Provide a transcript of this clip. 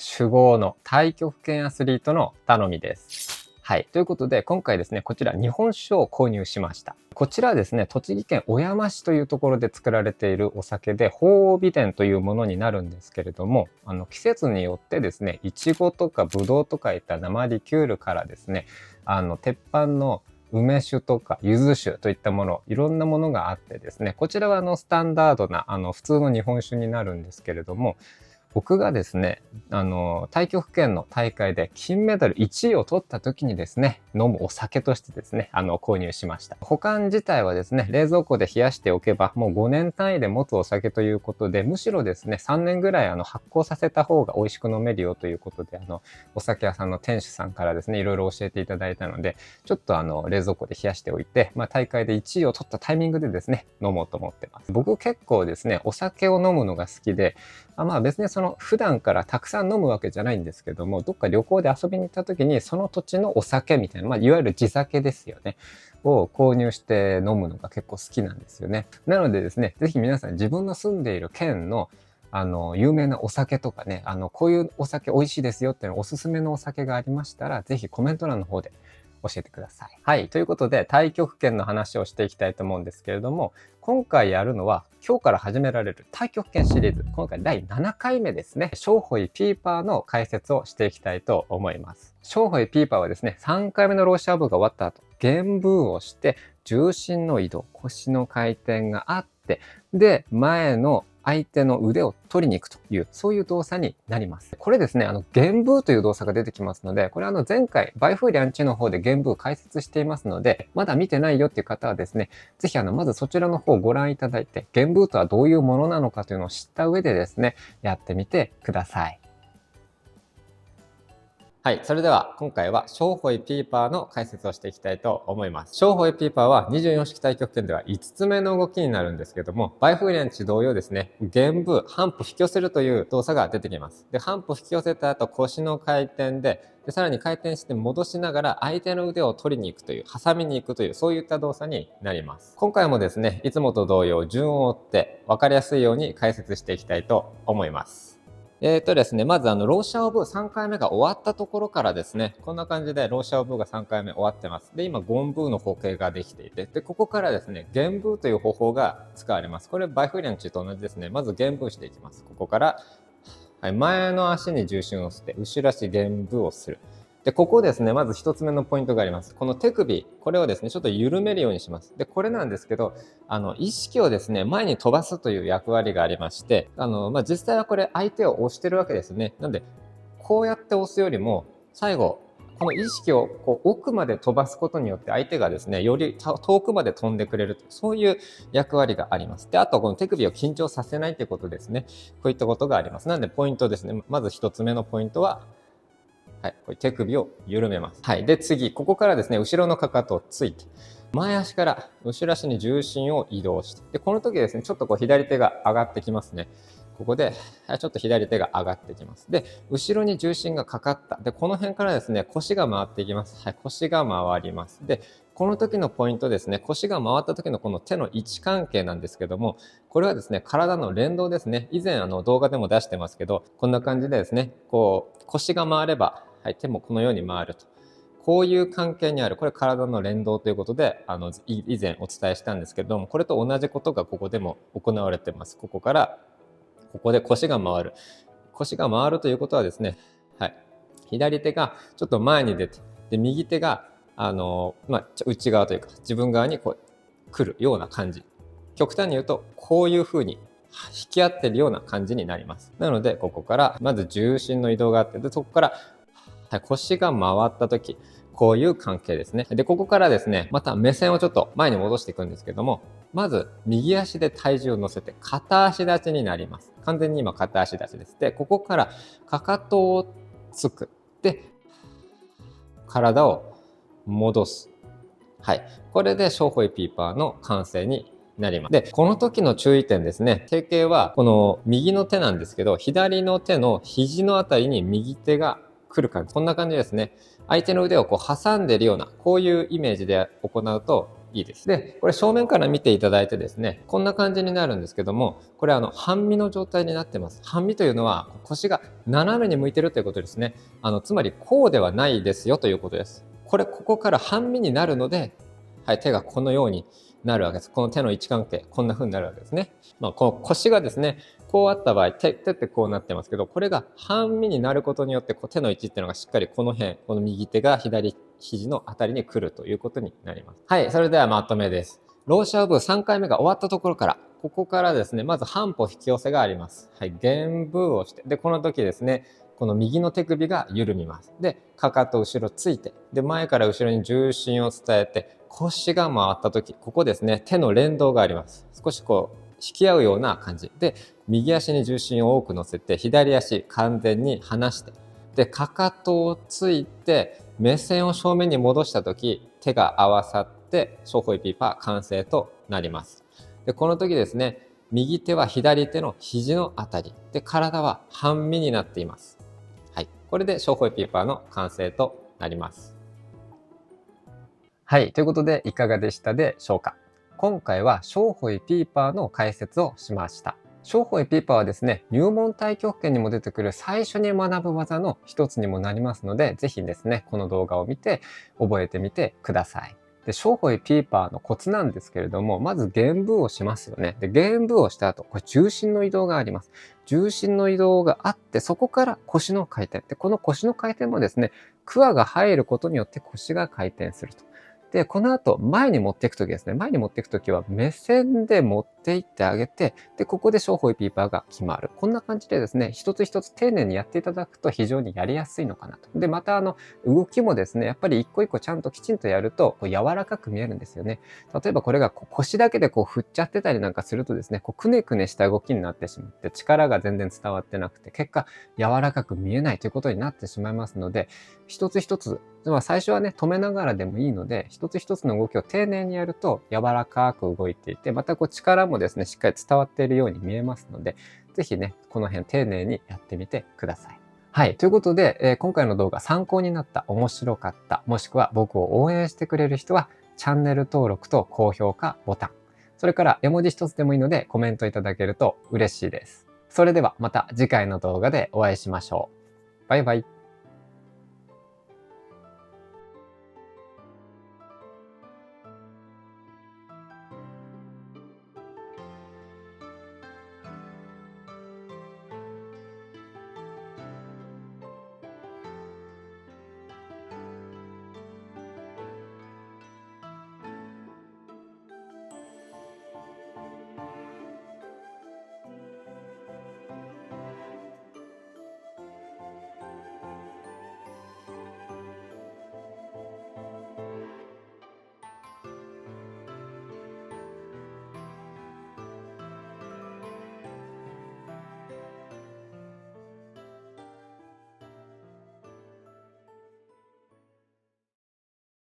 酒豪の太極拳アスリートの頼みです。はい。ということで、今回ですね、こちら日本酒を購入しました。こちらはですね、栃木県小山市というところで作られているお酒で、鳳凰美伝というものになるんですけれども、季節によってですね、いちごとかぶどうとかいった生リキュールからですね、鉄板の梅酒とか柚子酒といったもの、いろんなものがあってですね、こちらはスタンダードな普通の日本酒になるんですけれども、僕がですね、太極拳の大会で金メダル1位を取った時にですね、飲むお酒としてですね、購入しました。保管自体はですね、冷蔵庫で冷やしておけば、もう5年単位で持つお酒ということで、むしろですね、3年ぐらい発酵させた方が美味しく飲めるよということで、お酒屋さんの店主さんからですね、いろいろ教えていただいたので、ちょっと冷蔵庫で冷やしておいて、大会で1位を取ったタイミングでですね、飲もうと思ってます。僕結構ですね、お酒を飲むのが好きで、別に普段からたくさん飲むわけじゃないんですけども、どっか旅行で遊びに行った時にその土地のお酒みたいな、いわゆる地酒ですよね、を購入して飲むのが結構好きなんですよね。なのでですね、ぜひ皆さん自分の住んでいる県の有名なお酒とかね、こういうお酒美味しいですよっていうのおすすめのお酒がありましたら、ぜひコメント欄の方で教えてください。はい。ということで、太極拳の話をしていきたいと思うんですけれども、今回やるのは、今日から始められる太極拳シリーズ、今回第7回目ですね。ショウホイピーパーの解説をしていきたいと思います。ショウホイピーパーはですね、3回目のローシャーブが終わった後、玄武をして、重心の移動、腰の回転があって、で、前の相手の腕を取りに行くという、そういう動作になります。これですね、玄武という動作が出てきますので、これ前回、バイフーリャンチの方で玄武解説していますので、まだ見てないよっていう方はですね、ぜひまずそちらの方をご覧いただいて、玄武とはどういうものなのかというのを知った上でですね、やってみてください。はい。それでは、今回は、ショウホイピーパーの解説をしていきたいと思います。ショウホイピーパーは、24式太極拳では5つ目の動きになるんですけども、バイフーリャンチ同様ですね、玄武、半歩引き寄せるという動作が出てきます。で、半歩引き寄せた後、腰の回転で、さらに回転して戻しながら、相手の腕を取りに行くという、挟みに行くという、そういった動作になります。今回もですね、いつもと同様、順を追って、分かりやすいように解説していきたいと思います。ですね、まずローシャオブ3回目が終わったところからですね、こんな感じでローシャオブが3回目終わってます。で、今、ゴンブーの歩形ができていて、で、ここからですね、玄ブーという方法が使われます。これ、バイフーリャンチと同じですね。まず玄ブーしていきます。ここから、はい、前の足に重心を乗せて、後ろ足玄ブーをする。で、ここですね、まず一つ目のポイントがあります。この手首、これをですね、ちょっと緩めるようにします。で、これなんですけど、意識をですね、前に飛ばすという役割がありまして、実際はこれ相手を押してるわけですね。なので、こうやって押すよりも、最後、この意識をこう奥まで飛ばすことによって相手がですね、より遠くまで飛んでくれるという、そういう役割があります。で、あとこの手首を緊張させないということですね。こういったことがあります。なので、ポイントですね。まず一つ目のポイントは、はい、これ手首を緩めます。はい。で、次、ここからですね、後ろのかかとをついて、前足から後ろ足に重心を移動して、で、この時ですね、ちょっとこう左手が上がってきますね。ここで、ちょっと左手が上がってきます。で、後ろに重心がかかった。で、この辺からですね、腰が回っていきます。はい、腰が回ります。で、この時のポイントですね、腰が回った時のこの手の位置関係なんですけども、これはですね、体の連動ですね。以前動画でも出してますけど、こんな感じでですね、こう、腰が回れば、はい、手もこのように回ると。こういう関係にある、これ体の連動ということで、以前お伝えしたんですけれども、これと同じことがここでも行われています。ここから、ここで腰が回る。腰が回るということはですね、はい、左手がちょっと前に出て、で、右手が、内側というか、自分側にこう来るような感じ。極端に言うと、こういう風に引き合ってるような感じになります。なので、ここから、まず重心の移動があって、で、そこから、はい、腰が回った時、こういう関係ですね。で、ここからですね、また目線をちょっと前に戻していくんですけども、まず右足で体重を乗せて片足立ちになります。完全に今片足立ちです。で、ここからかかとをつく。で、体を戻す。はい。これでショウホイピーパーの完成になります。で、この時の注意点ですね。定型はこの右の手なんですけど、左の手の肘のあたりに右手が来る感じ。こんな感じですね。相手の腕をこう挟んでいるような、こういうイメージで行うといいです。で、これ正面から見ていただいてですね、こんな感じになるんですけども、これ半身の状態になってます。半身というのは腰が斜めに向いてるということですね。つまりこうではないですよということです。ここから半身になるので、はい、手がこのようになるわけです。この手の位置関係、こんな風になるわけですね。この腰がですね、こうあった場合、手ってこうなってますけど、これが半身になることによって、手の位置っていうのがしっかりこの辺、この右手が左肘のあたりに来るということになります。はい、それではまとめです。ローシャオブ3回目が終わったところから、ここからですね、まず半歩引き寄せがあります。はい、玄舞をして、で、この時ですね、この右の手首が緩みます。で、かかと後ろついて、で、前から後ろに重心を伝えて、腰が回った時、ここですね、手の連動があります。少しこう、引き合うような感じで、右足に重心を多く乗せて、左足完全に離して、で、かかとをついて、目線を正面に戻した時、手が合わさって、ショーホイピーパー完成となります。で、この時ですね、右手は左手の肘のあたり、で、体は半身になっています。はい。これでショーホイピーパーの完成となります。はい。ということで、いかがでしたでしょうか。今回はショーホイピーパーの解説をしました。ショーホイピーパーはですね、入門太極拳にも出てくる最初に学ぶ技の一つにもなりますので、ぜひですね、この動画を見て覚えてみてください。で、ショーホイピーパーのコツなんですけれども、まず玄舞をしますよね。で、玄舞をした後、これ重心の移動があります。重心の移動があって、そこから腰の回転。で、この腰の回転もですね、クワが入ることによって腰が回転すると。で、この後、前に持っていくときですね。前に持っていくときは、目線で持っていってあげて、で、ここでショーホイピーパーが決まる。こんな感じでですね、一つ一つ丁寧にやっていただくと非常にやりやすいのかなと。で、また動きもですね、やっぱり一個一個ちゃんときちんとやると、柔らかく見えるんですよね。例えばこれが腰だけで振っちゃってたりなんかするとですね、くねくねした動きになってしまって、力が全然伝わってなくて、結果、柔らかく見えないということになってしまいますので、一つ一つ、最初はね、止めながらでもいいので、一つ一つの動きを丁寧にやると柔らかく動いていて、また力もですね、しっかり伝わっているように見えますので、ぜひね、この辺丁寧にやってみてください。はい。ということで、今回の動画参考になった、面白かった、もしくは僕を応援してくれる人は、チャンネル登録と高評価ボタン、それから絵文字一つでもいいのでコメントいただけると嬉しいです。それではまた次回の動画でお会いしましょう。バイバイ。